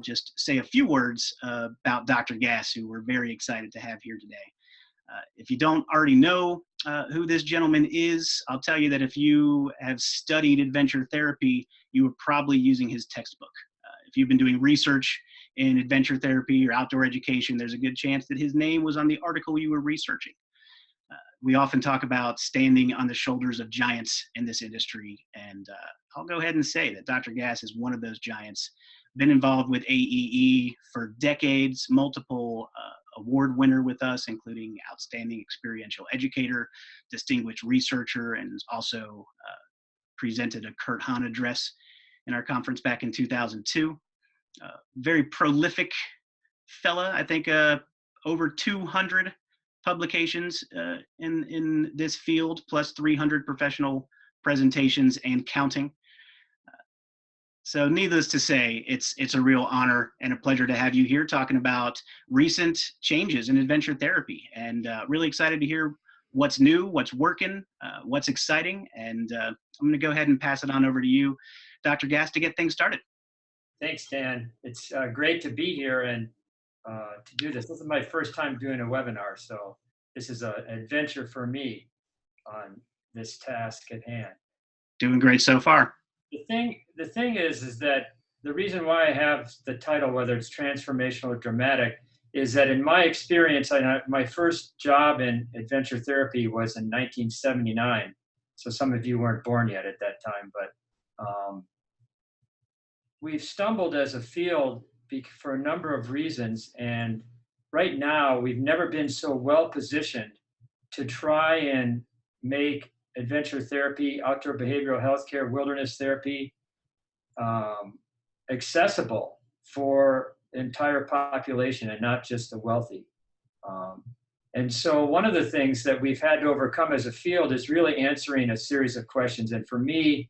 just say a few words about Dr. Gass, who we're very excited to have here today. If you don't already know who this gentleman is, I'll tell you that if you have studied adventure therapy, you were probably using his textbook. If you've been doing research in adventure therapy or outdoor education, there's a good chance that his name was on the article you were researching. We often talk about standing on the shoulders of giants in this industry, and I'll go ahead and say that Dr. Gass is one of those giants. Been involved with AEE for decades, multiple award winner with us, including Outstanding Experiential Educator, Distinguished Researcher, and also presented a Kurt Hahn address in our conference back in 2002. Very prolific fella, I think over 200 publications in this field, plus 300 professional presentations and counting. So needless to say, it's a real honor and a pleasure to have you here talking about recent changes in adventure therapy, and really excited to hear what's new, what's working, what's exciting. And I'm going to go ahead and pass it on over to you, Dr. Gass, to get things started. Thanks, Dan. It's great to be here and to do this. This is my first time doing a webinar, so this is an adventure for me on this task at hand. Doing great so far. The thing is that the reason why I have the title, whether it's transformational or dramatic, is that in my experience, my first job in adventure therapy was in 1979. So some of you weren't born yet at that time, but we've stumbled as a field for a number of reasons. And right now, we've never been so well positioned to try and make adventure therapy, outdoor behavioral health care, wilderness therapy accessible for the entire population and not just the wealthy. And so one of the things that we've had to overcome as a field is really answering a series of questions. And for me,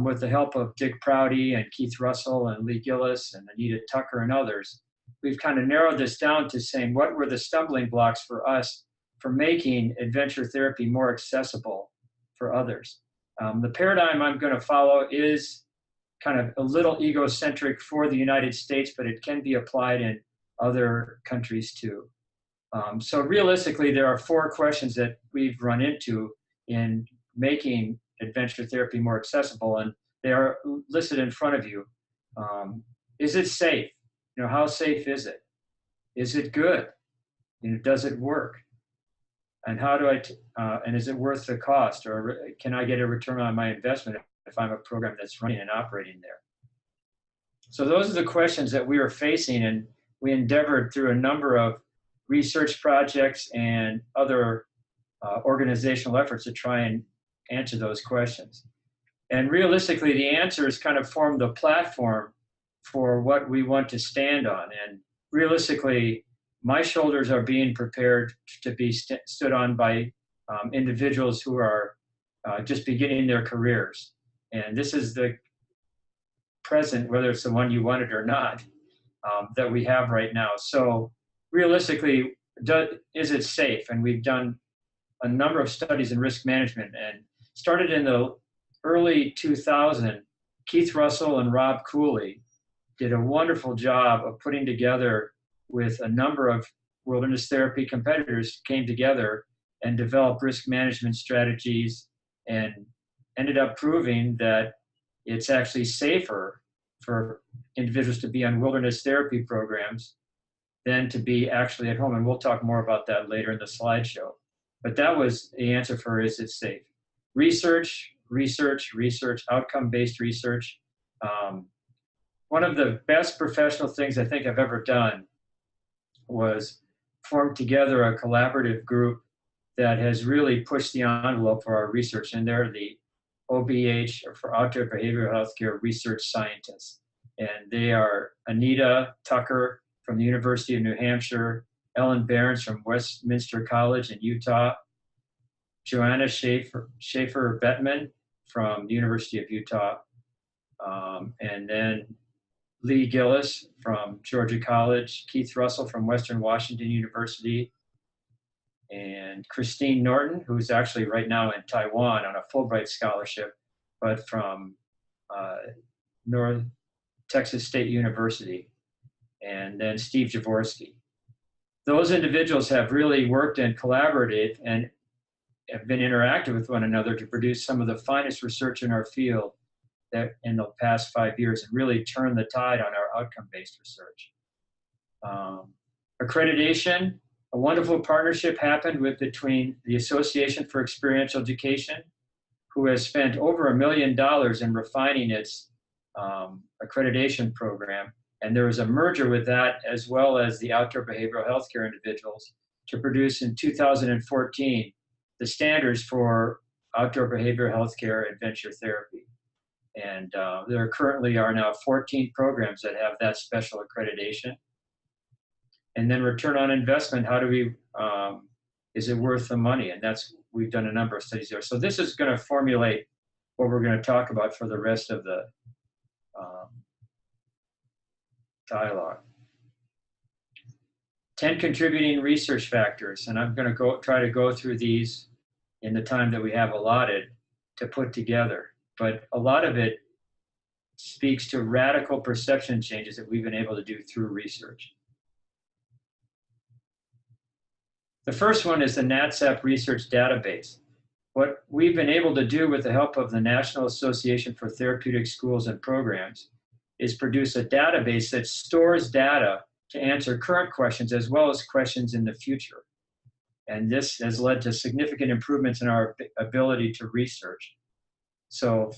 with the help of Dick Prouty and Keith Russell and Lee Gillis and Anita Tucker and others, we've kind of narrowed this down to saying what were the stumbling blocks for us for making adventure therapy more accessible for others. The paradigm I'm going to follow is kind of a little egocentric for the United States, but it can be applied in other countries too. So realistically, there are 4 questions that we've run into in making adventure therapy more accessible, and they are listed in front of you. Is it safe? You know, how safe is it? Is it good? You know, does it work? And how do and is it worth the cost, or can I get a return on my investment if I'm a program that's running and operating there? So those are the questions that we are facing, and we endeavored through a number of research projects and other organizational efforts to try and answer those questions. And realistically, the answers kind of form the platform for what we want to stand on. And realistically, my shoulders are being prepared to be stood on by individuals who are just beginning their careers. And this is the present, whether it's the one you wanted or not, that we have right now. So realistically, is it safe? And we've done a number of studies in risk management, and started in the early 2000s, Keith Russell and Rob Cooley did a wonderful job of putting together, with a number of wilderness therapy competitors, came together and developed risk management strategies, and ended up proving that it's actually safer for individuals to be on wilderness therapy programs than to be actually at home. And we'll talk more about that later in the slideshow. But that was the answer for, is it safe? Research, research, research, outcome-based research. One of the best professional things I think I've ever done was form together a collaborative group that has really pushed the envelope for our research. And they're the OBH, or for Outdoor Behavioral Healthcare Research Scientists. And they are Anita Tucker from the University of New Hampshire, Ellen Behrens from Westminster College in Utah, Joanna Schaefer-Bettman from the University of Utah, and then Lee Gillis from Georgia College, Keith Russell from Western Washington University, and Christine Norton, who's actually right now in Taiwan on a Fulbright scholarship, but from North Texas State University. and then Steve Jaworski. Those individuals have really worked and collaborated and have been interactive with one another to produce some of the finest research in our field that in the past 5 years and really turn the tide on our outcome-based research. Accreditation, a wonderful partnership happened between the Association for Experiential Education, who has spent over $1 million in refining its accreditation program. And there was a merger with that, as well as the outdoor behavioral healthcare individuals, to produce in 2014 the standards for outdoor behavioral healthcare adventure therapy. And there currently are now 14 programs that have that special accreditation. And then return on investment, how do we, is it worth the money? And we've done a number of studies there. So this is going to formulate what we're going to talk about for the rest of the dialogue. 10 contributing research factors, and I'm going to try to go through these in the time that we have allotted to put together. But a lot of it speaks to radical perception changes that we've been able to do through research. The first one is the NatSap research database. What we've been able to do with the help of the National Association for Therapeutic Schools and Programs is produce a database that stores data to answer current questions as well as questions in the future. And this has led to significant improvements in our ability to research. So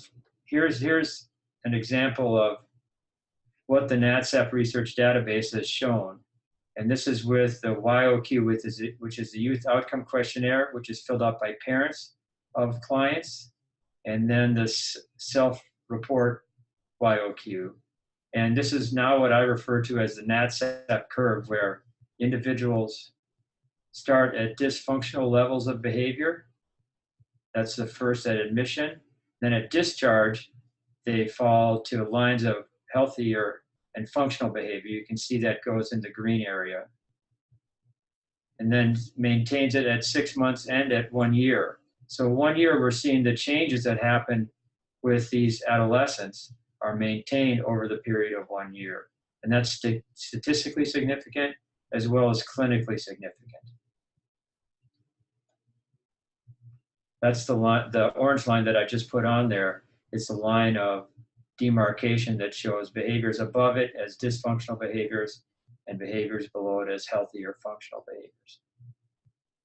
here's an example of what the NatSap research database has shown. And this is with the YOQ, which is the Youth Outcome Questionnaire, which is filled out by parents of clients, and then the self-report YOQ. And this is now what I refer to as the NatSap curve, where individuals start at dysfunctional levels of behavior. That's the first at admission. Then at discharge, they fall to lines of healthier and functional behavior. You can see that goes in the green area. And then maintains it at 6 months and at 1 year. So 1 year, we're seeing the changes that happen with these adolescents are maintained over the period of 1 year. And that's statistically significant as well as clinically significant. That's the line, the orange line that I just put on there. It's the line of demarcation that shows behaviors above it as dysfunctional behaviors and behaviors below it as healthy or functional behaviors.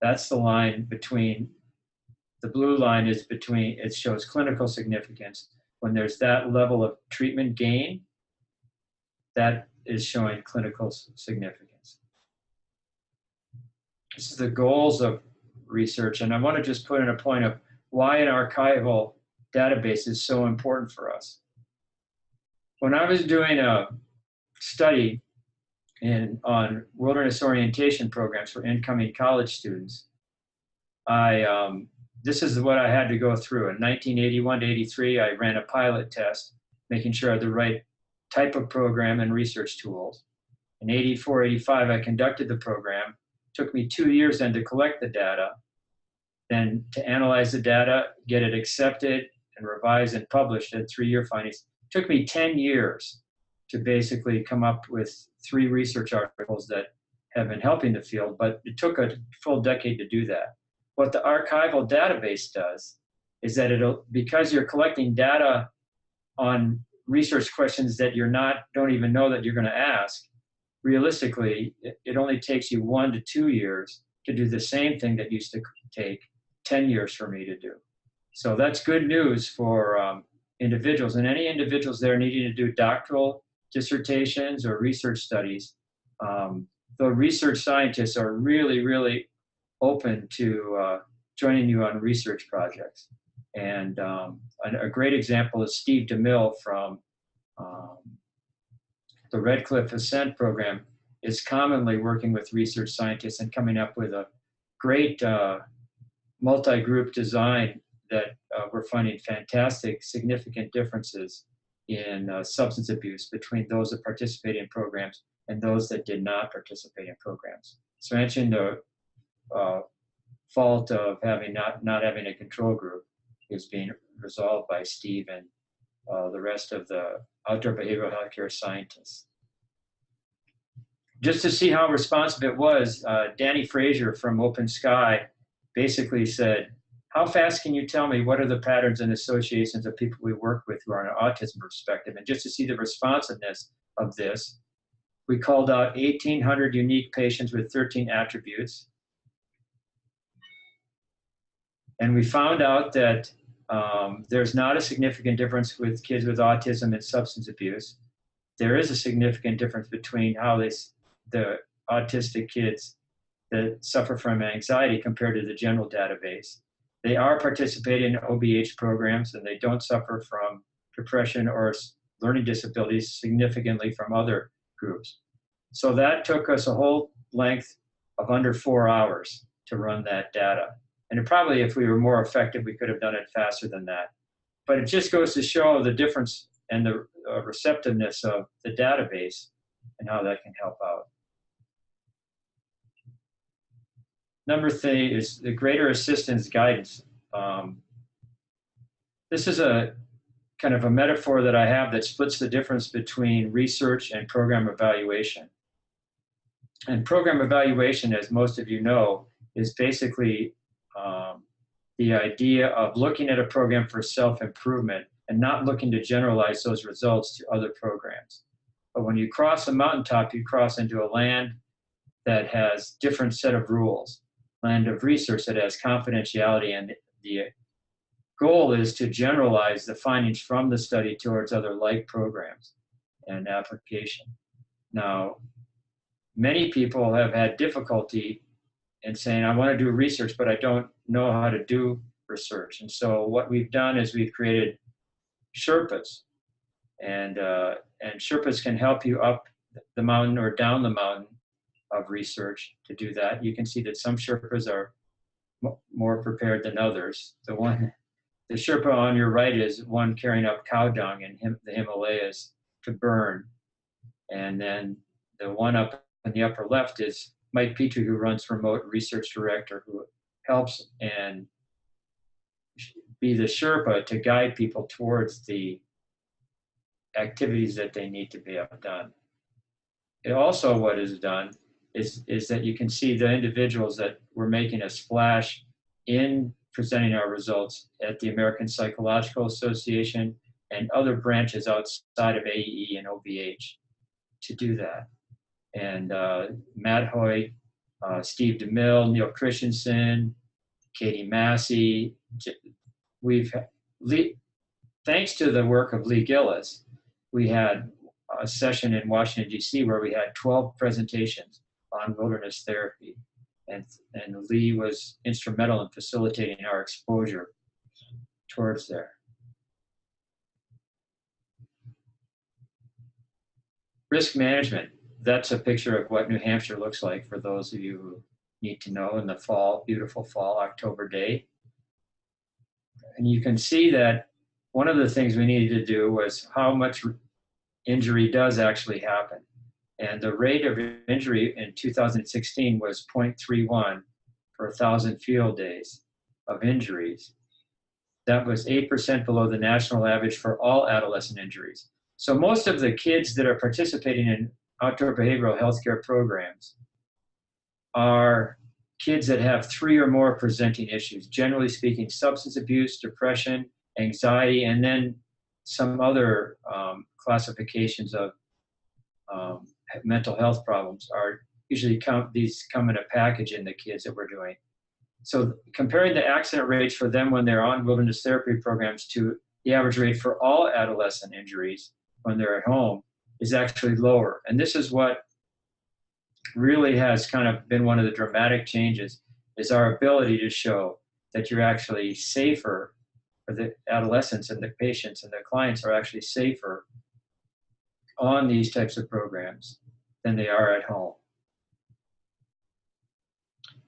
That's the line between, the blue line is between, it shows clinical significance. When there's that level of treatment gain, that is showing clinical significance. This is the goals of research, and I want to just put in a point of why an archival database is so important for us. When I was doing a study on wilderness orientation programs for incoming college students, this is what I had to go through. In 1981 to 83, I ran a pilot test, making sure I had the right type of program and research tools. In 84, 85, I conducted the program. It took me 2 years then to collect the data, then to analyze the data, get it accepted and revised and published at 3-year findings. It took me 10 years to basically come up with 3 research articles that have been helping the field, but it took a full decade to do that. What the archival database does is that because you're collecting data on research questions that don't even know that you're going to ask, realistically, it only takes you 1 to 2 years to do the same thing that used to take 10 years for me to do. So that's good news for individuals, and any individuals there needing to do doctoral dissertations or research studies. The research scientists are really, really open to joining you on research projects. And a great example is Steve DeMille from the Red Cliff Ascent program is commonly working with research scientists and coming up with a great multi-group design that we're finding fantastic, significant differences in substance abuse between those that participate in programs and those that did not participate in programs. So answering the fault of not having a control group is being resolved by Steve and the rest of the outdoor behavioral healthcare scientists. just to see how responsive it was, Danny Frazier from Open Sky basically said, how fast can you tell me what are the patterns and associations of people we work with who are on an autism perspective? And just to see the responsiveness of this, we called out 1,800 unique patients with 13 attributes. And we found out that there's not a significant difference with kids with autism and substance abuse. There is a significant difference between how the autistic kids that suffer from anxiety compared to the general database. They are participating in OBH programs, and they don't suffer from depression or learning disabilities significantly from other groups. So that took us a whole length of under 4 hours to run that data. And it probably, if we were more effective, we could have done it faster than that. But it just goes to show the difference and the receptiveness of the database and how that can help out. Number 3 is the greater assistance guidance. This is a kind of a metaphor that I have that splits the difference between research and program evaluation. And program evaluation, as most of you know, is basically the idea of looking at a program for self-improvement and not looking to generalize those results to other programs. But when you cross a mountaintop, you cross into a land that has different set of rules, land of research that has confidentiality, and the goal is to generalize the findings from the study towards other like programs and application. Now, many people have had difficulty in saying, I want to do research, but I don't know how to do research. And so what we've done is we've created Sherpas, and Sherpas can help you up the mountain or down the mountain of research to do that. You can see that some Sherpas are more prepared than others. The Sherpa on your right is one carrying up cow dung in the Himalayas to burn. And then the one up in the upper left is Mike Petrie, who runs Remote Research Director, who helps and be the Sherpa to guide people towards the activities that they need to be done. It also, what is done is that you can see the individuals that were making a splash in presenting our results at the American Psychological Association and other branches outside of AEE and OBH to do that. And Matt Hoyt, Steve DeMille, Neil Christensen, Katie Massey. Thanks to the work of Lee Gillis, we had a session in Washington, D.C. where we had 12 presentations on wilderness therapy. And Lee was instrumental in facilitating our exposure towards there. Risk management. That's a picture of what New Hampshire looks like for those of you who need to know in the fall, beautiful fall, October day. And you can see that one of the things we needed to do was how much injury does actually happen. And the rate of injury in 2016 was 0.31 per 1,000 field days of injuries. That was 8% below the national average for all adolescent injuries. So most of the kids that are participating in outdoor behavioral healthcare programs are kids that have 3 or more presenting issues, generally speaking, substance abuse, depression, anxiety, and then some other classifications of mental health problems are usually these come in a package in the kids that we're doing. So comparing the accident rates for them when they're on wilderness therapy programs to the average rate for all adolescent injuries when they're at home is actually lower. And this is what really has kind of been one of the dramatic changes, is our ability to show that you're actually safer, or the adolescents and the patients and the clients are actually safer on these types of programs than they are at home.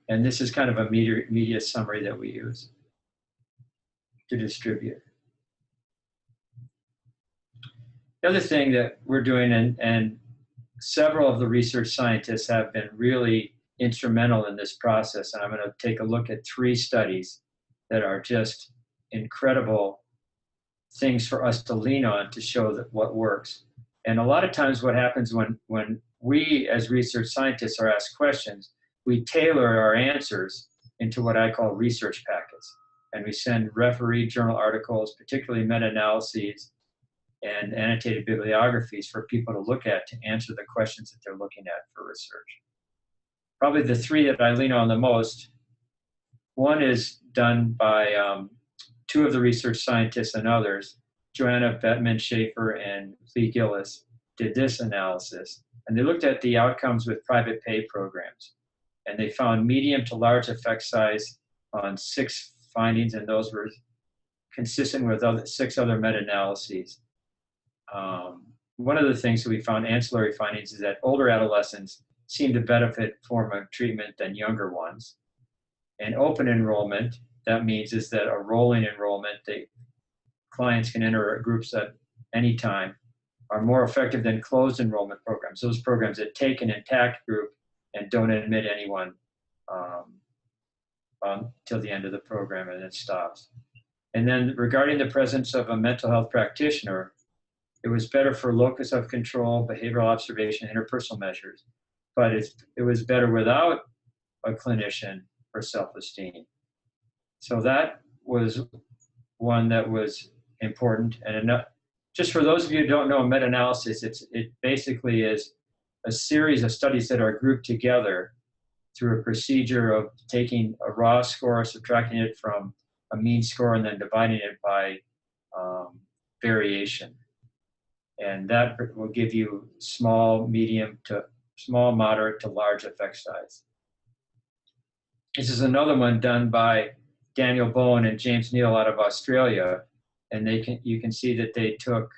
And this is kind of a media summary that we use to distribute. The other thing that we're doing, and several of the research scientists have been really instrumental in this process, and I'm going to take a look at 3 studies that are just incredible things for us to lean on to show that what works. And a lot of times what happens when we as research scientists are asked questions, we tailor our answers into what I call research packets. And we send refereed journal articles, particularly meta-analyses and annotated bibliographies for people to look at to answer the questions that they're looking at for research. Probably the three that I lean on the most, one is done by two of the research scientists and others, Joanna Bettman-Schaefer and Lee Gillis, did this analysis. And they looked at the outcomes with private pay programs. And they found medium to large effect size on 6 findings, and those were consistent with 6 other meta-analyses. One of the things that we found ancillary findings is that older adolescents seem to benefit from a treatment than younger ones. And open enrollment, that means is that a rolling enrollment, clients can enter groups at any time, are more effective than closed enrollment programs, those programs that take an intact group and don't admit anyone till the end of the program and it stops. And then regarding the presence of a mental health practitioner, it was better for locus of control, behavioral observation, interpersonal measures, but it was better without a clinician for self-esteem. So that was one that was important. And just for those of you who don't know meta-analysis, it basically is a series of studies that are grouped together through a procedure of taking a raw score, subtracting it from a mean score, and then dividing it by variation. And that will give you small, moderate to large effect size. This is another one done by Daniel Bowen and James Neal out of Australia. And you can see that they took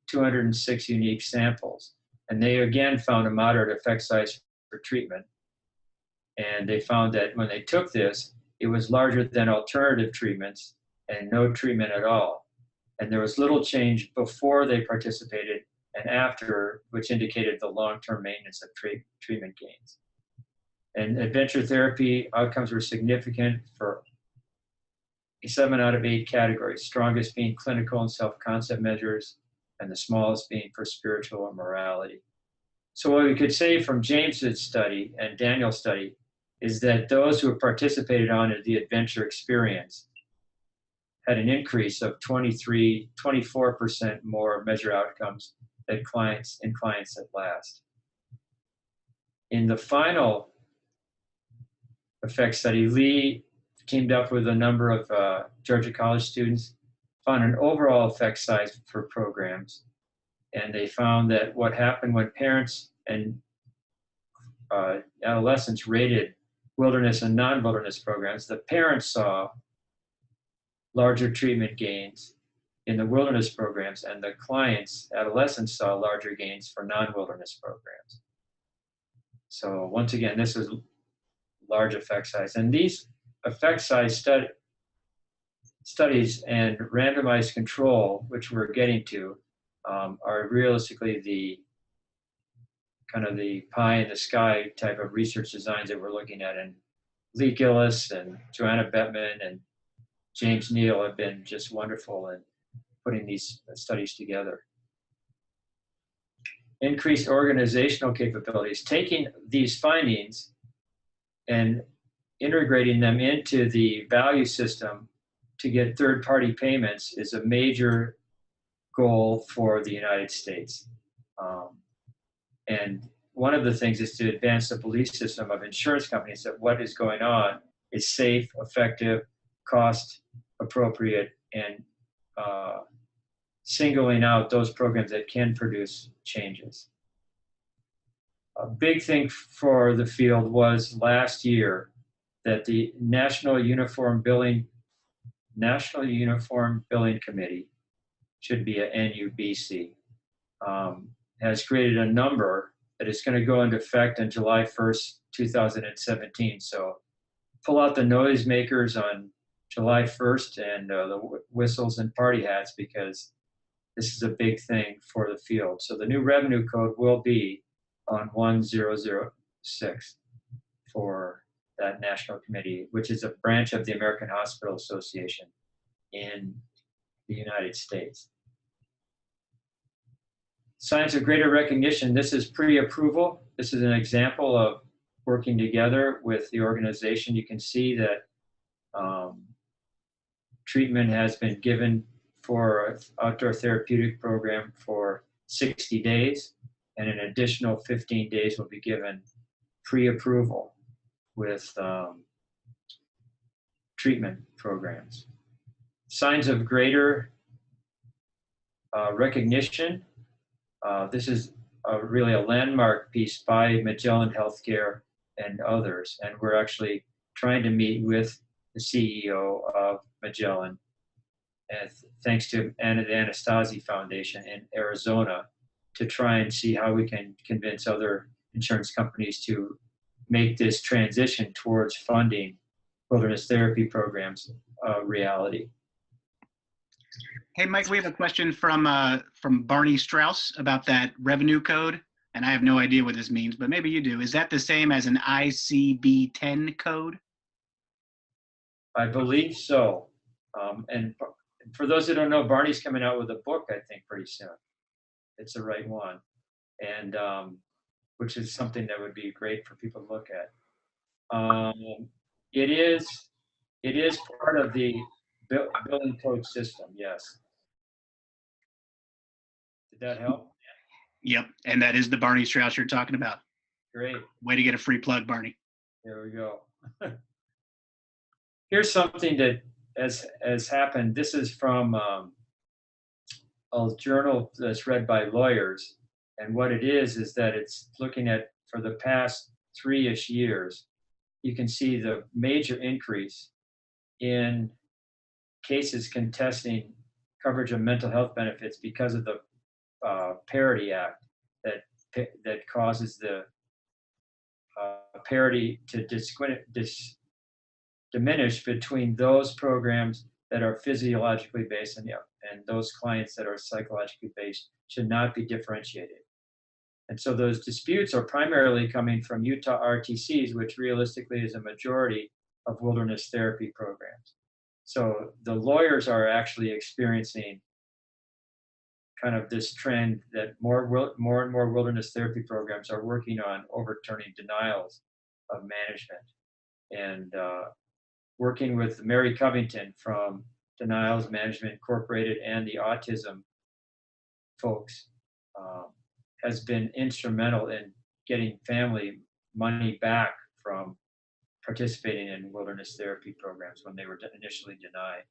206 unique samples. And they again found a moderate effect size for treatment. And they found that when they took this, it was larger than alternative treatments and no treatment at all. And there was little change before they participated and after, which indicated the long-term maintenance of treatment gains. And adventure therapy outcomes were significant for 7 out of 8 categories, strongest being clinical and self-concept measures, and the smallest being for spiritual or morality. So what we could say from James's study and Daniel's study is that those who have participated on the adventure experience had an increase of 24% more measure outcomes than clients that last. In the final effect study, Lee teamed up with a number of Georgia College students, found an overall effect size for programs, and they found that what happened when parents and adolescents rated wilderness and non-wilderness programs, the parents saw larger treatment gains in the wilderness programs, and the adolescents saw larger gains for non-wilderness programs. So once again, this is large effect size. And these effect size studies and randomized control, which we're getting to, are realistically the kind of the pie in the sky type of research designs that we're looking at. And Lee Gillis and Joanna Bettman and James Neal have been just wonderful in putting these studies together. Increased organizational capabilities, taking these findings and integrating them into the value system to get third-party payments is a major goal for the United States. And one of the things is to advance the belief system of insurance companies that what is going on is safe, effective, cost appropriate, and singling out those programs that can produce changes. A big thing for the field was last year that the National Uniform Billing Committee, should be a NUBC, has created a number that is going to go into effect on July 1st, 2017. So pull out the noisemakers on July 1st and the whistles and party hats, because this is a big thing for the field. So the new revenue code will be on 1006 for that national committee, which is a branch of the American Hospital Association in the United States. Signs of greater recognition. This is pre-approval. This is an example of working together with the organization. You can see that treatment has been given for an outdoor therapeutic program for 60 days, and an additional 15 days will be given pre-approval with treatment programs. Signs of greater recognition. This is really a landmark piece by Magellan Healthcare and others, and we're actually trying to meet with the CEO of Magellan, and thanks to the Anastasi Foundation in Arizona, to try and see how we can convince other insurance companies to make this transition towards funding wilderness therapy programs a reality. Hey, Mike, we have a question from Barney Strauss about that revenue code, and I have no idea what this means, but maybe you do. Is that the same as an ICB-10 code? I believe so. And for those who don't know, Barney's coming out with a book, I think, pretty soon. It's the right one, and which is something that would be great for people to look at. It is part of the billing code system, yes. Did that help? Yep, and that is the Barney Strauss you're talking about. Great. Way to get a free plug, Barney. There we go. Here's something that has happened. This is from a journal that's read by lawyers. And what it is that it's looking at, for the past 3-ish years, you can see the major increase in cases contesting coverage of mental health benefits because of the Parity Act that causes the parity to diminish between those programs that are physiologically based and those clients that are psychologically based should not be differentiated. And so those disputes are primarily coming from Utah RTCs, which realistically is a majority of wilderness therapy programs. So the lawyers are actually experiencing kind of this trend that more and more wilderness therapy programs are working on overturning denials of management. And working with Mary Covington from Denials Management Incorporated and the autism folks has been instrumental in getting family money back from participating in wilderness therapy programs when they were initially denied.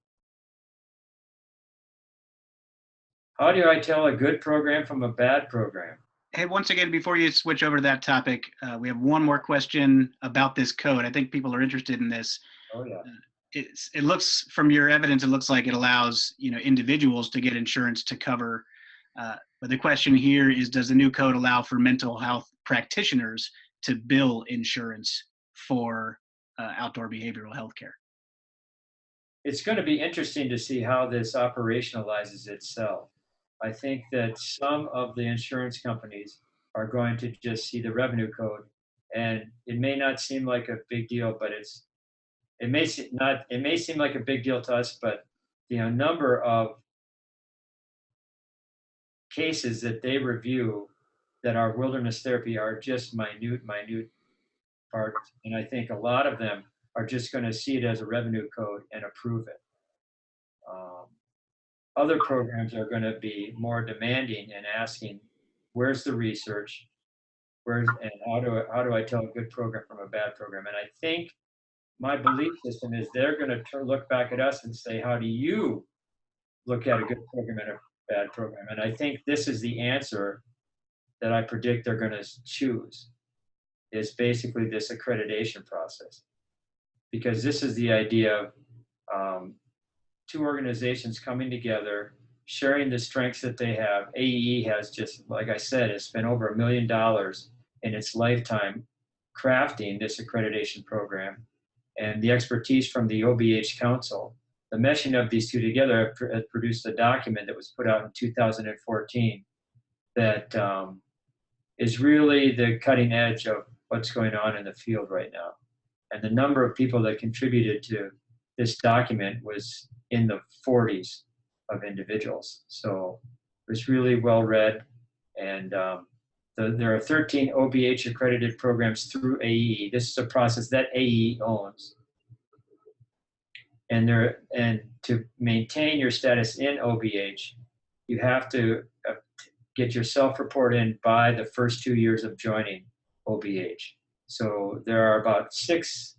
How do I tell a good program from a bad program? Hey, once again, before you switch over to that topic, we have one more question about this code. I think people are interested in this. Oh, yeah. It looks, from your evidence, it looks like it allows individuals to get insurance to cover. But the question here is, does the new code allow for mental health practitioners to bill insurance for outdoor behavioral health care? It's going to be interesting to see how this operationalizes itself. I think that some of the insurance companies are going to just see the revenue code, and it may not seem like a big deal, but it may seem like a big deal to us, but the number of cases that they review that are wilderness therapy are just minute parts, and I think a lot of them are just going to see it as a revenue code and approve it. Other programs are going to be more demanding and asking, where's the research? And how do I tell a good program from a bad program? And I think my belief system is they're going to look back at us and say, how do you look at a good program and a bad program? And I think this is the answer that I predict they're going to choose, is basically this accreditation process. Because this is the idea of two organizations coming together, sharing the strengths that they have. AEE has, just like I said, has spent over $1 million in its lifetime crafting this accreditation program, and the expertise from the OBH Council. The meshing of these two together has produced a document that was put out in 2014 that is really the cutting edge of what's going on in the field right now. And the number of people that contributed to this document was in the 40s of individuals. So it was really well read, And there are 13 OBH accredited programs through AE. This is a process that AE owns. And to maintain your status in OBH, you have to get your self-report in by the first 2 years of joining OBH. So there are about 6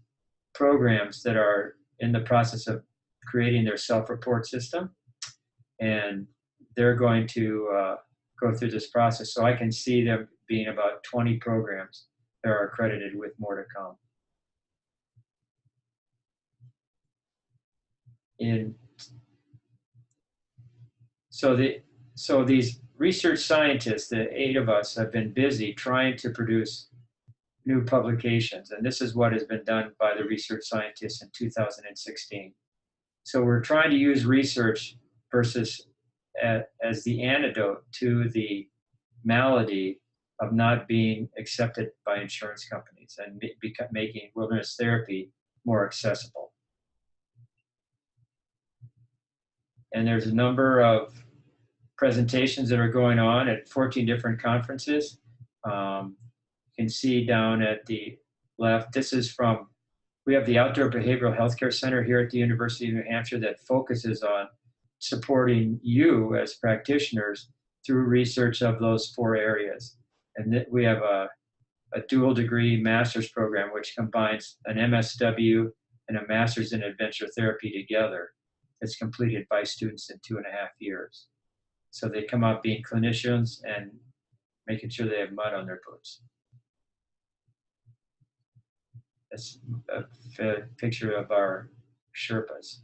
programs that are in the process of creating their self-report system, and they're going to go through this process. So I can see there being about 20 programs that are accredited, with more to come. So these research scientists, the 8 of us, have been busy trying to produce new publications, and this is what has been done by the research scientists in 2016. So we're trying to use research as the antidote to the malady of not being accepted by insurance companies, and making wilderness therapy more accessible. And there's a number of presentations that are going on at 14 different conferences. You can see down at the left, this is from, we have the Outdoor Behavioral Healthcare Center here at the University of New Hampshire that focuses on supporting you as practitioners through research of those 4 areas. And we have a dual degree master's program, which combines an MSW and a master's in adventure therapy together. It's completed by students in 2.5 years. So they come out being clinicians and making sure they have mud on their boots. That's a picture of our Sherpas.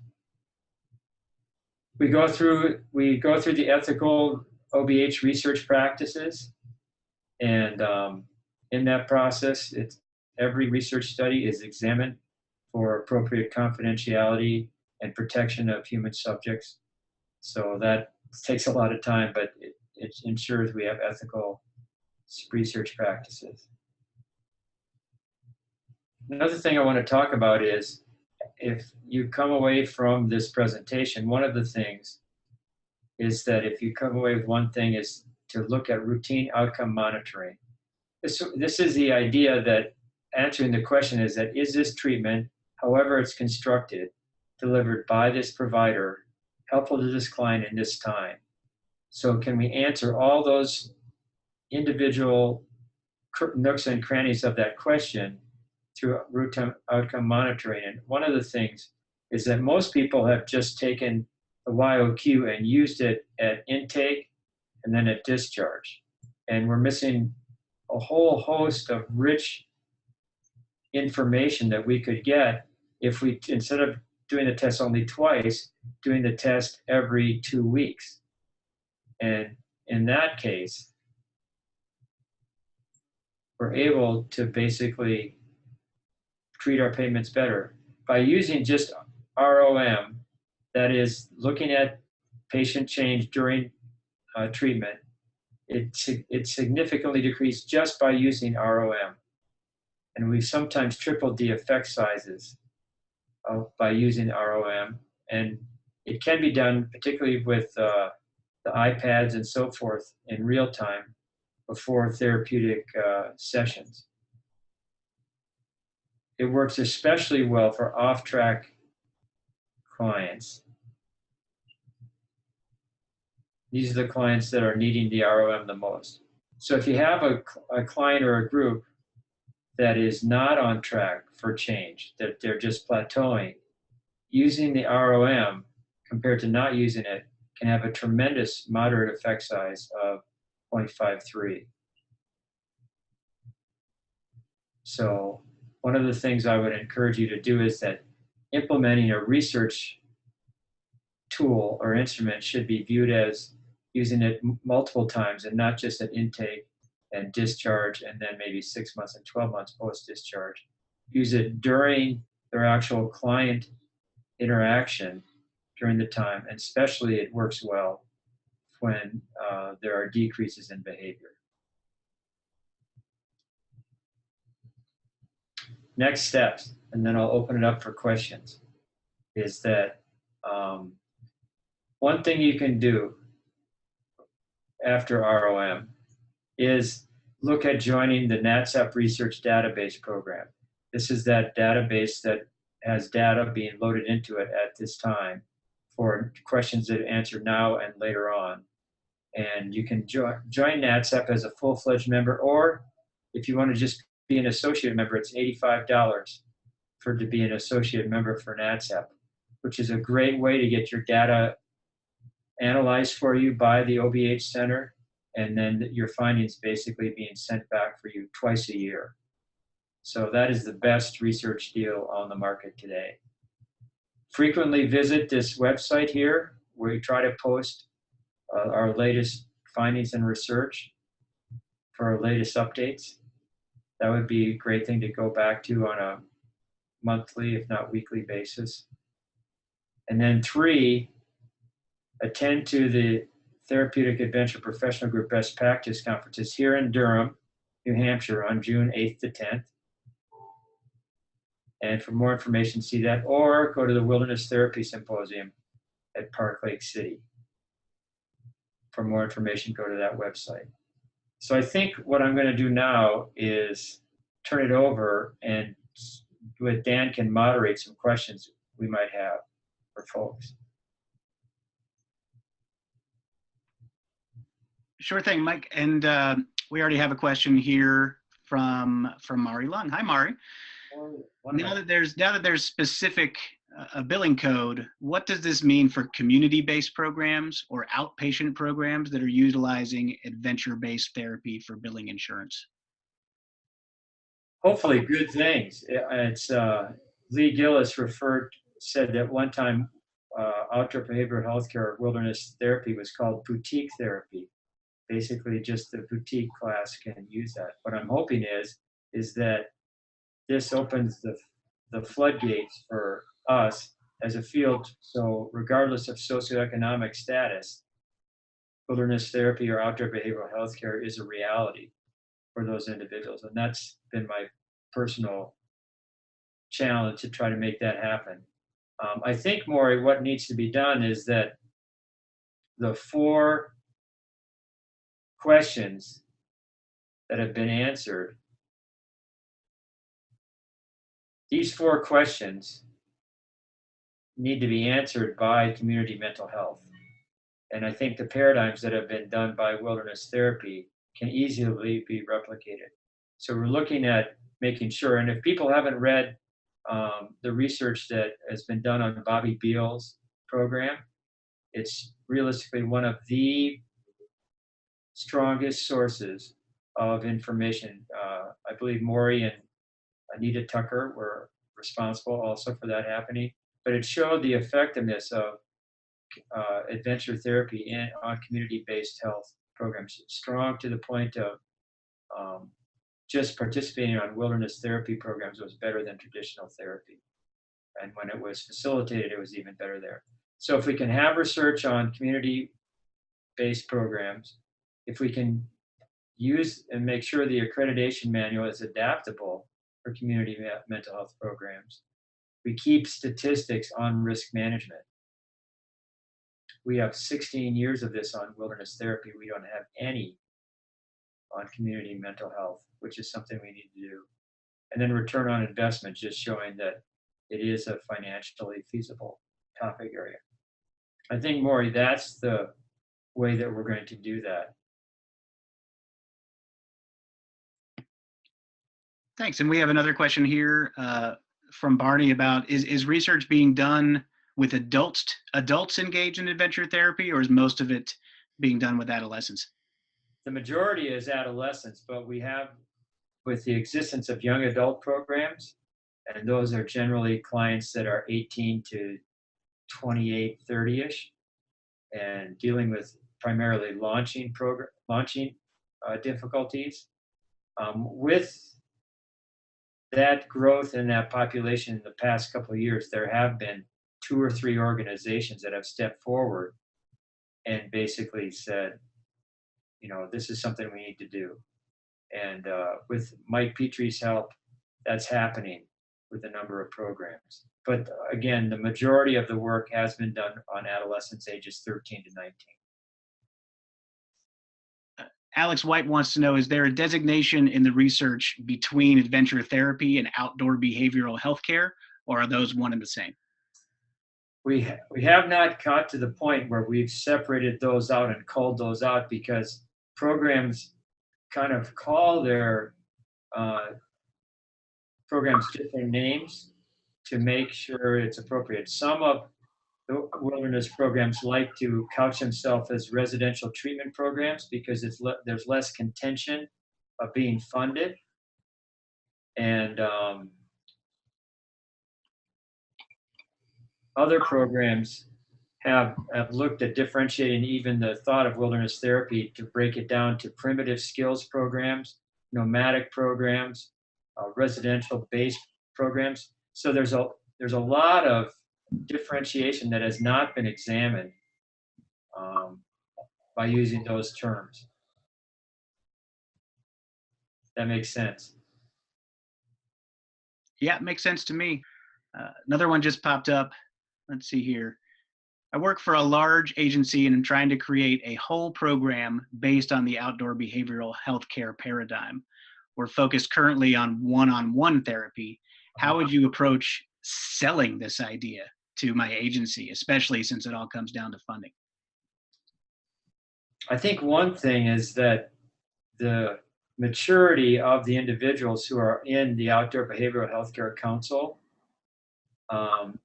We go through the ethical OBH research practices, and in that process, every research study is examined for appropriate confidentiality and protection of human subjects. So that takes a lot of time, but it ensures we have ethical research practices. Another thing I want to talk about is, if you come away from this presentation, one of the things is that if you come away with one thing, is to look at routine outcome monitoring. This is the idea that answering the question is that, is this treatment, however it's constructed, delivered by this provider, helpful to this client in this time? So can we answer all those individual nooks and crannies of that question through routine outcome monitoring? And one of the things is that most people have just taken the YOQ and used it at intake and then at discharge. And we're missing a whole host of rich information that we could get if we, instead of doing the test only twice, doing the test every 2 weeks. And in that case, we're able to basically treat our payments better by using just ROM, that is looking at patient change during treatment. It significantly decreased just by using ROM. And we've sometimes tripled the effect sizes by using ROM. And it can be done, particularly with the iPads and so forth, in real time before therapeutic sessions. It works especially well for off-track clients. These are the clients that are needing the ROM the most. So if you have a client or a group that is not on track for change, that they're just plateauing, using the ROM compared to not using it can have a tremendous moderate effect size of 0.53. So one of the things I would encourage you to do is that implementing a research tool or instrument should be viewed as using it multiple times, and not just at intake and discharge and then maybe 6 months and 12 months post-discharge. Use it during their actual client interaction during the time, and especially it works well when there are decreases in behavior. Next steps, and then I'll open it up for questions, is that one thing you can do after ROM is look at joining the NatSap Research Database Program. This is that database that has data being loaded into it at this time for questions that are answered now and later on. And you can join NatSap as a full-fledged member, or if you want to just be an associate member, it's $85 to be an associate member for NatSap, which is a great way to get your data analyzed for you by the OBH Center, and then your findings basically being sent back for you twice a year. So that is the best research deal on the market today. Frequently visit this website here, where we try to post our latest findings and research for our latest updates. That would be a great thing to go back to on a monthly, if not weekly basis. And then 3, attend to the Therapeutic Adventure Professional Group Best Practice Conferences here in Durham, New Hampshire on June 8th to 10th. And for more information, see that, or go to the Wilderness Therapy Symposium at Park Lake City. For more information, go to that website. So I think what I'm going to do now is turn it over, and with Dan can moderate some questions we might have for folks. Sure thing, Mike. And we already have a question here from Mari Lung. Hi, Mari. Now that there's specific a billing code, what does this mean for community-based programs or outpatient programs that are utilizing adventure-based therapy for billing insurance? Hopefully good things. It's Lee Gillis said that one time outdoor behavioral healthcare wilderness therapy was called boutique therapy. Basically, just the boutique class can use that. What I'm hoping is that this opens the floodgates for us as a field. So regardless of socioeconomic status, wilderness therapy or outdoor behavioral health care is a reality for those individuals. And that's been my personal challenge to try to make that happen. I think, Maury, what needs to be done is that the 4 questions that have been answered, these 4 questions need to be answered by community mental health. And I think the paradigms that have been done by wilderness therapy can easily be replicated. So we're looking at making sure, and if people haven't read the research that has been done on Bobby Beal's program, it's realistically one of the strongest sources of information. I believe Maury and Anita Tucker were responsible also for that happening, but it showed the effectiveness of adventure therapy on community-based health programs, strong to the point of just participating on wilderness therapy programs was better than traditional therapy. And when it was facilitated, it was even better there. So if we can have research on community-based programs, if we can use and make sure the accreditation manual is adaptable for community mental health programs, we keep statistics on risk management. We have 16 years of this on wilderness therapy. We don't have any on community mental health, which is something we need to do. And then return on investment, just showing that it is a financially feasible topic area. I think, Maury, that's the way that we're going to do that. Thanks. And we have another question here from Barney about, is research being done with adults engaged in adventure therapy, or is most of it being done with adolescents? The majority is adolescents, but we have, with the existence of young adult programs, and those are generally clients that are 18 to 28, 30-ish, and dealing with primarily launching difficulties. With that growth in that population in the past couple of years, there have been 2 or 3 organizations that have stepped forward and basically said, this is something we need to do. And with Mike Petrie's help, that's happening with a number of programs. But again, the majority of the work has been done on adolescents ages 13 to 19. Alex White wants to know, is there a designation in the research between adventure therapy and outdoor behavioral health care, or are those one and the same? We have not got to the point where we've separated those out and called those out, because programs kind of call their uh, programs different names to make sure it's appropriate. Some of the wilderness programs like to couch themselves as residential treatment programs because there's less contention of being funded. And other programs have looked at differentiating even the thought of wilderness therapy to break it down to primitive skills programs, nomadic programs, residential based programs. So there's a lot of differentiation that has not been examined um, by using those terms. That makes sense. Yeah, it makes sense to me. Another one just popped up. Let's see here. I work for a large agency and I'm trying to create a whole program based on the outdoor behavioral health care paradigm. We're focused currently on one-on-one therapy. How would you approach selling this idea to my agency, especially since it all comes down to funding? I think one thing is that the maturity of the individuals who are in the Outdoor Behavioral Healthcare Council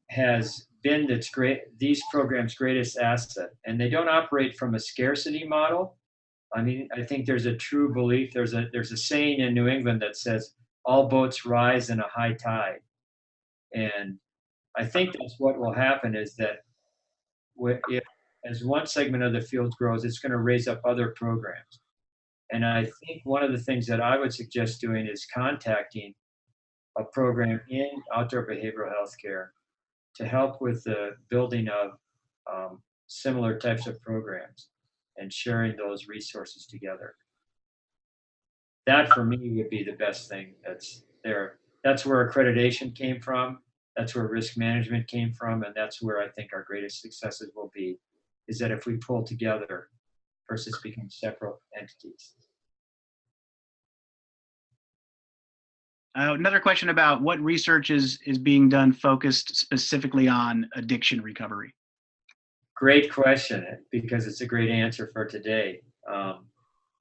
has been these programs' greatest asset, and they don't operate from a scarcity model. I mean, I think there's a true belief. There's a saying in New England that says, "All boats rise in a high tide," and I think that's what will happen is that if as one segment of the field grows, it's going to raise up other programs. And I think one of the things that I would suggest doing is contacting a program in outdoor behavioral health care to help with the building of similar types of programs and sharing those resources together. That for me would be the best thing that's there. That's where accreditation came from. That's where risk management came from. And that's where I think our greatest successes will be, is that if we pull together versus become separate entities. Another question about what research is being done focused specifically on addiction recovery. Great question, because it's a great answer for today.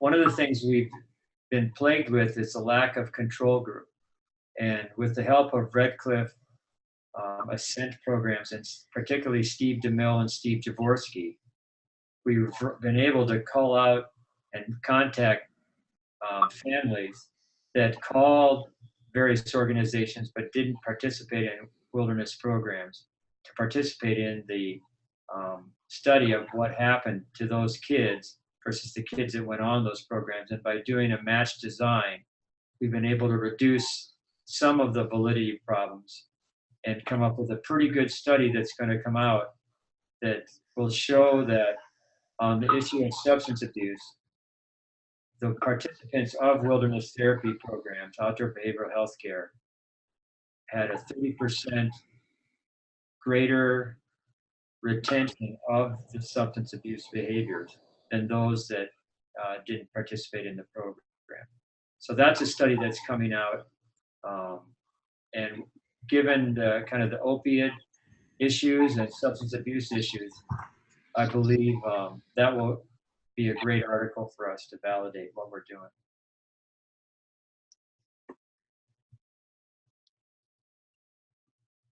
One of the things we've been plagued with is a lack of control group. And with the help of Redcliffe Ascent programs, and particularly Steve DeMille and Steve Jaworski, we've been able to call out and contact families that called various organizations but didn't participate in wilderness programs to participate in the study of what happened to those kids versus the kids that went on those programs. And by doing a match design, we've been able to reduce some of the validity problems and come up with a pretty good study that's going to come out that will show that on the issue of substance abuse, the participants of wilderness therapy programs, outdoor behavioral health care, had a 30% greater retention of the substance abuse behaviors than those that didn't participate in the program. So that's a study that's coming out. And given the kind of the opiate issues and substance abuse issues, I believe that will be a great article for us to validate what we're doing.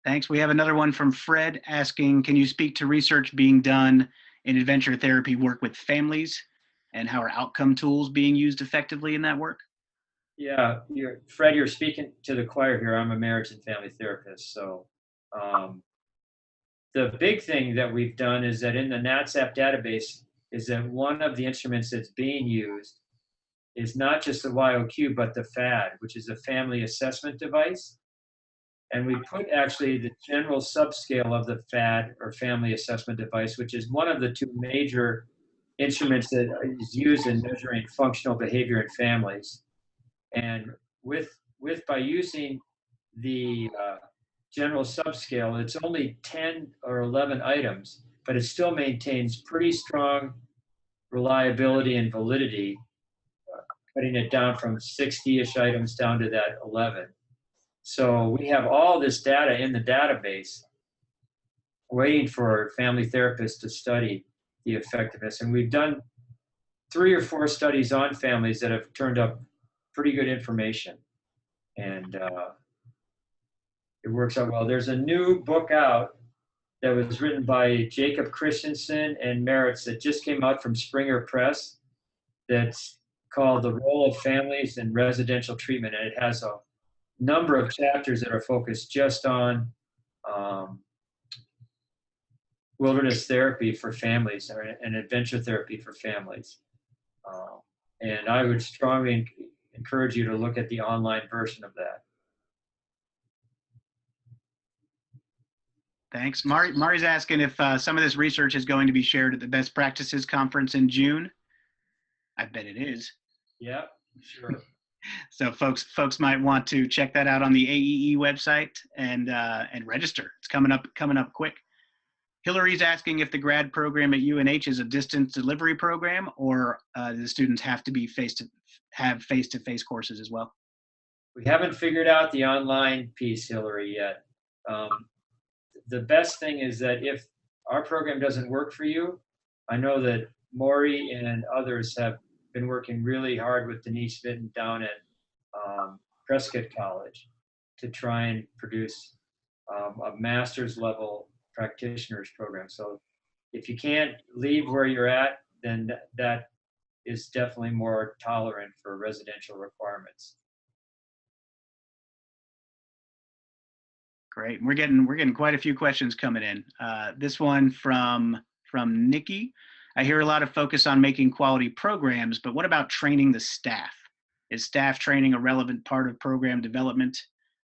Thanks. We have another one from Fred asking, can you speak to research being done in adventure therapy work with families and how are outcome tools being used effectively in that work? Yeah, Fred, you're speaking to the choir here. I'm a marriage and family therapist. So the big thing that we've done is that in the NATSAP database is that one of the instruments that's being used is not just the YOQ, but the FAD, which is a family assessment device. And we put actually the general subscale of the FAD, or family assessment device, which is one of the two major instruments that is used in measuring functional behavior in families. And by using the general subscale, it's only 10 or 11 items, but it still maintains pretty strong reliability and validity cutting it down from 60-ish items down to that 11. So we have all this data in the database waiting for family therapists to study the effectiveness. And we've done 3 or 4 studies on families that have turned up pretty good information. And it works out well. There's a new book out that was written by Jacob Christensen and Merritt that just came out from Springer Press that's called The Role of Families in Residential Treatment. And it has a number of chapters that are focused just on wilderness therapy for families and adventure therapy for families. And I would strongly encourage you to look at the online version of that. Thanks. Mari's asking if some of this research is going to be shared at the Best Practices Conference in June. I bet it is. Yeah, sure. So folks might want to check that out on the AEE website and register. It's coming up quick. Hillary's asking if the grad program at UNH is a distance delivery program, or do the students have to be face-to-face courses as well? We haven't figured out the online piece, Hillary, yet. The best thing is that if our program doesn't work for you, I know that Maury and others have been working really hard with Denise Vinton down at Prescott College to try and produce a master's level practitioners program. So if you can't leave where you're at, then that is definitely more tolerant for residential requirements. Great. We're getting quite a few questions coming in. This one from Nikki. I hear a lot of focus on making quality programs, but what about training the staff? Is staff training a relevant part of program development?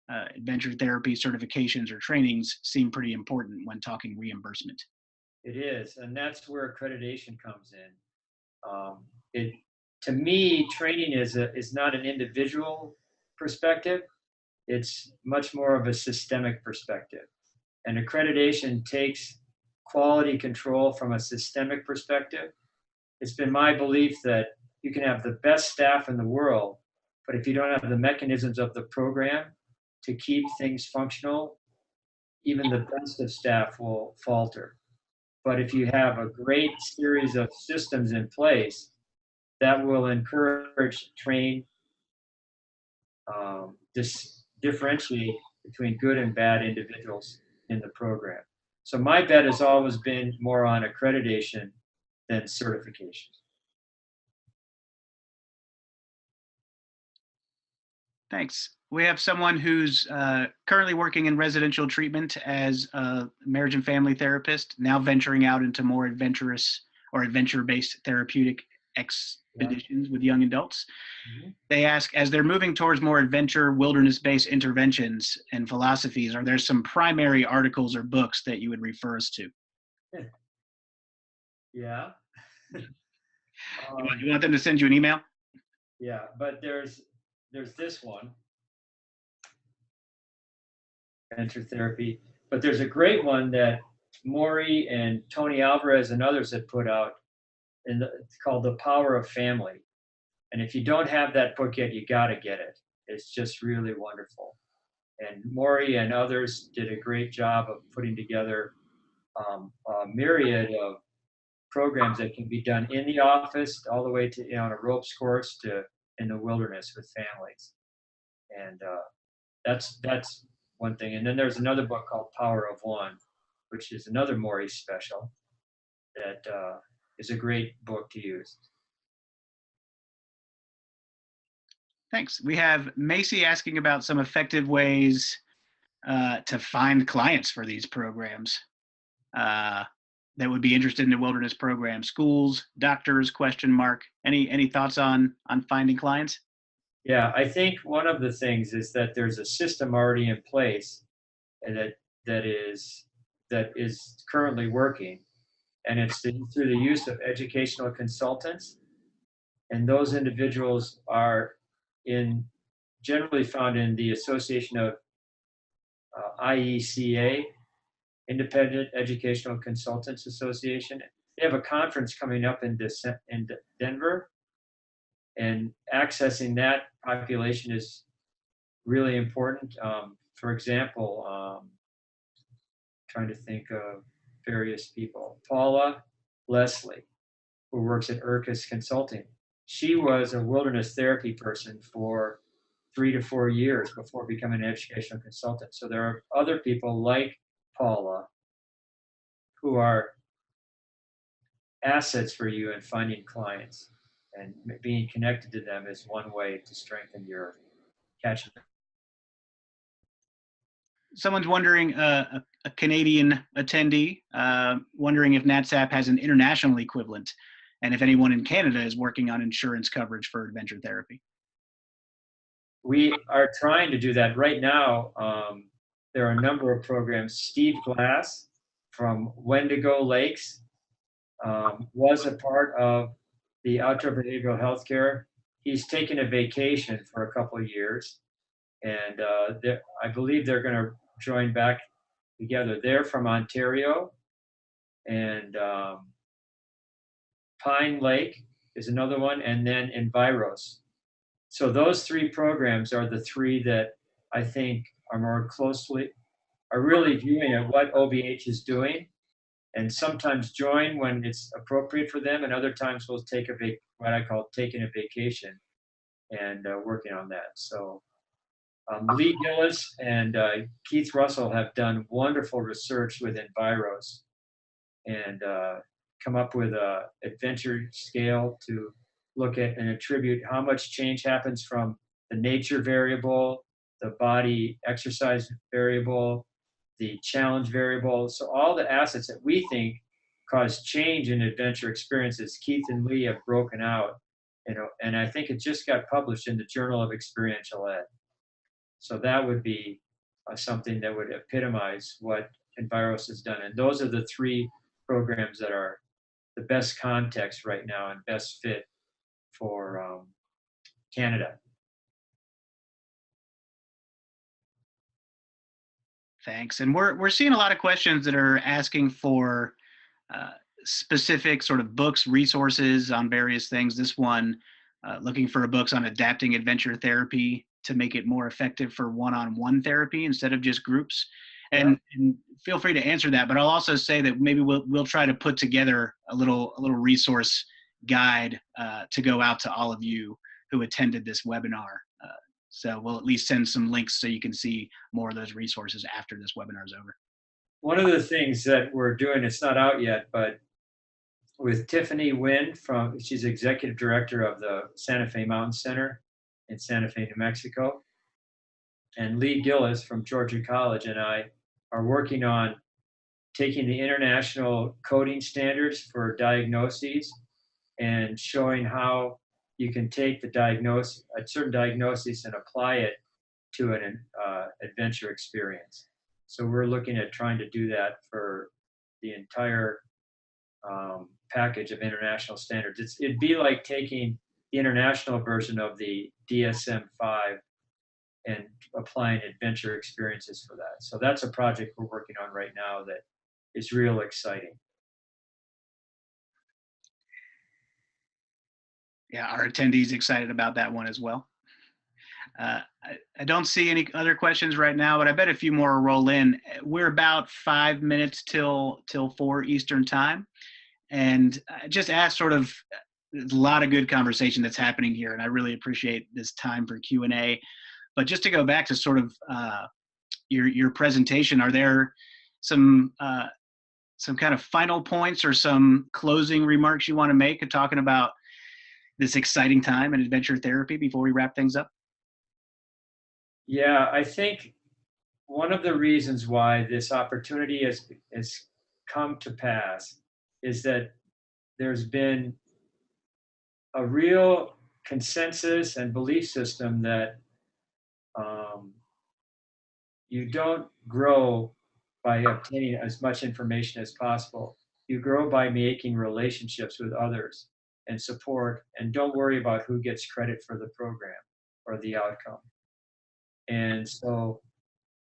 Adventure therapy certifications or trainings seem pretty important when talking reimbursement. It is, and that's where accreditation comes in. To me, training is not an individual perspective. It's much more of a systemic perspective. And accreditation takes quality control from a systemic perspective. It's been my belief that you can have the best staff in the world, but if you don't have the mechanisms of the program to keep things functional, even the best of staff will falter. But if you have a great series of systems in place, that will encourage, train, differentiate between good and bad individuals in the program. So my bet has always been more on accreditation than certification. Thanks. We have someone who's currently working in residential treatment as a marriage and family therapist, now venturing out into more adventurous or adventure-based therapeutic expeditions with young adults. Mm-hmm. They ask, as they're moving towards more adventure, wilderness-based interventions and philosophies, are there some primary articles or books that you would refer us to? Yeah. You want them to send you an email? Yeah, but there's this one, Adventure Therapy, but there's a great one that Maury and Tony Alvarez and others have put out, it's called The Power of Family. And if you don't have that book yet, you got to get it. It's just really wonderful. And Maury and others did a great job of putting together a myriad of programs that can be done in the office all the way to on a ropes course to in the wilderness with families. And that's one thing. And then there's another book called Power of One, which is another Maury special that is a great book to use. Thanks. We have Macy asking about some effective ways to find clients for these programs that would be interested in the wilderness program. Schools, doctors, ? Any thoughts on finding clients? Yeah, I think one of the things is that there's a system already in place and that is currently working, and it's through the use of educational consultants, and those individuals are generally found in the Association of IECA, Independent Educational Consultants Association. They have a conference coming up in Denver, And accessing that population is really important. For example, trying to think of various people. Paula Leslie, who works at Urcus Consulting. She was a wilderness therapy person for 3 to 4 years before becoming an educational consultant. So there are other people like Paula who are assets for you in finding clients, and being connected to them is one way to strengthen your catchment. Someone's wondering, a Canadian attendee, wondering if NatSap has an international equivalent, and if anyone in Canada is working on insurance coverage for adventure therapy. We are trying to do that right now. There are a number of programs. Steve Glass from Wendigo Lakes was a part of the outdoor behavioral healthcare. He's taken a vacation for a couple of years, and I believe they're going to join back together. They're from Ontario, and Pine Lake is another one, and then Enviros. So those three programs are the three that I think are really viewing at what OBH is doing, and sometimes join when it's appropriate for them, and other times we'll take what I call taking a vacation and working on that. So Lee Gillis and Keith Russell have done wonderful research with Enviros and come up with a adventure scale to look at and attribute how much change happens from the nature variable, the body exercise variable, the challenge variable. So all the assets that we think cause change in adventure experiences, Keith and Lee have broken out, and I think it just got published in the Journal of Experiential Ed. So that would be something that would epitomize what Enviros has done. And those are the three programs that are the best context right now and best fit for Canada. Thanks. And we're seeing a lot of questions that are asking for specific sort of books, resources on various things. This one, looking for books on adapting adventure therapy to make it more effective for one-on-one therapy instead of just groups. And feel free to answer that, but I'll also say that maybe we'll try to put together a little resource guide to go out to all of you who attended this webinar. So we'll at least send some links so you can see more of those resources after this webinar is over. One of the things that we're doing, it's not out yet, but with Tiffany Wynn she's executive director of the Santa Fe Mountain Center in Santa Fe, New Mexico, and Lee Gillis from Georgia College and I are working on taking the international coding standards for diagnoses and showing how you can take a certain diagnosis and apply it to an adventure experience. So we're looking at trying to do that for the entire package of international standards. It'd be like taking the international version of the DSM-5 and applying adventure experiences for that. So that's a project we're working on right now that is real exciting. Yeah, our attendees excited about that one as well. I don't see any other questions right now, but I bet a few more will roll in. We're about 5 minutes till 4 Eastern time. And I just asked there's a lot of good conversation that's happening here, and I really appreciate this time for Q&A. But just to go back to sort of your presentation, are there some kind of final points or some closing remarks you want to make talking about this exciting time in adventure therapy before we wrap things up? Yeah, I think one of the reasons why this opportunity has come to pass is that there's been a real consensus and belief system that you don't grow by obtaining as much information as possible. You grow by making relationships with others and support, and don't worry about who gets credit for the program or the outcome. And so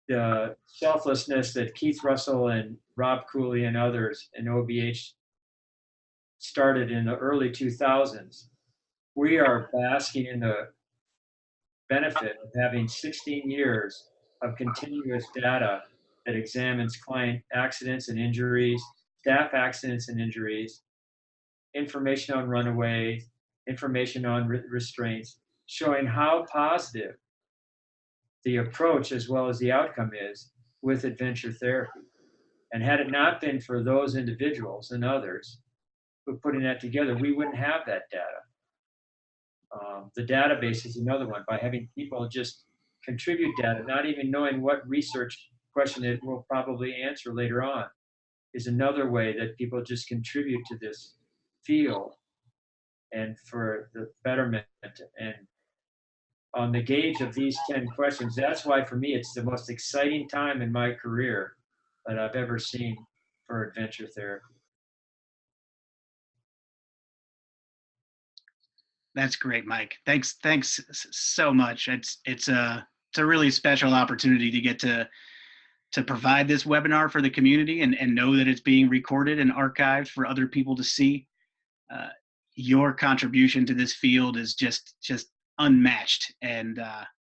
the selflessness that Keith Russell and Rob Cooley and others in OBH started in the early 2000s we are basking in the benefit of having 16 years of continuous data that examines client accidents and injuries, staff accidents and injuries, information on runaways, information on restraints, showing how positive the approach as well as the outcome is with adventure therapy. And had it not been for those individuals and others who putting that together, we wouldn't have that data. The database is another one. By having people just contribute data, not even knowing what research question it will probably answer later on, is another way that people just contribute to this field and for the betterment. And on the gauge of these 10 questions, that's why for me it's the most exciting time in my career that I've ever seen for adventure therapy. That's great, Mike. Thanks so much. It's a really special opportunity to get to provide this webinar for the community and know that it's being recorded and archived for other people to see. Uh, your contribution to this field is just unmatched, and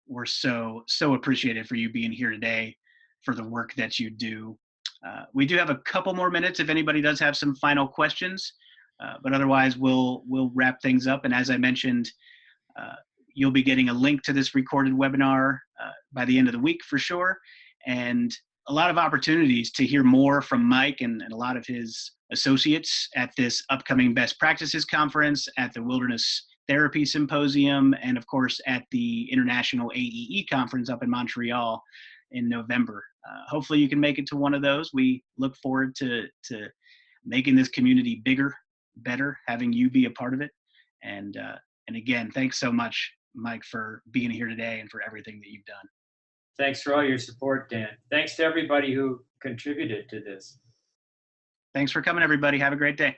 we're so appreciative for you being here today, for the work that you do. We do have a couple more minutes if anybody does have some final questions, but otherwise we'll wrap things up. And as I mentioned, uh, you'll be getting a link to this recorded webinar by the end of the week for sure, and a lot of opportunities to hear more from Mike and a lot of his associates at this upcoming Best Practices Conference, at the Wilderness Therapy Symposium, and of course at the International AEE Conference up in Montreal in November. Hopefully you can make it to one of those. We look forward to making this community bigger, better, having you be a part of it. And again, thanks so much, Mike, for being here today and for everything that you've done. Thanks for all your support, Dan. Thanks to everybody who contributed to this. Thanks for coming, everybody. Have a great day.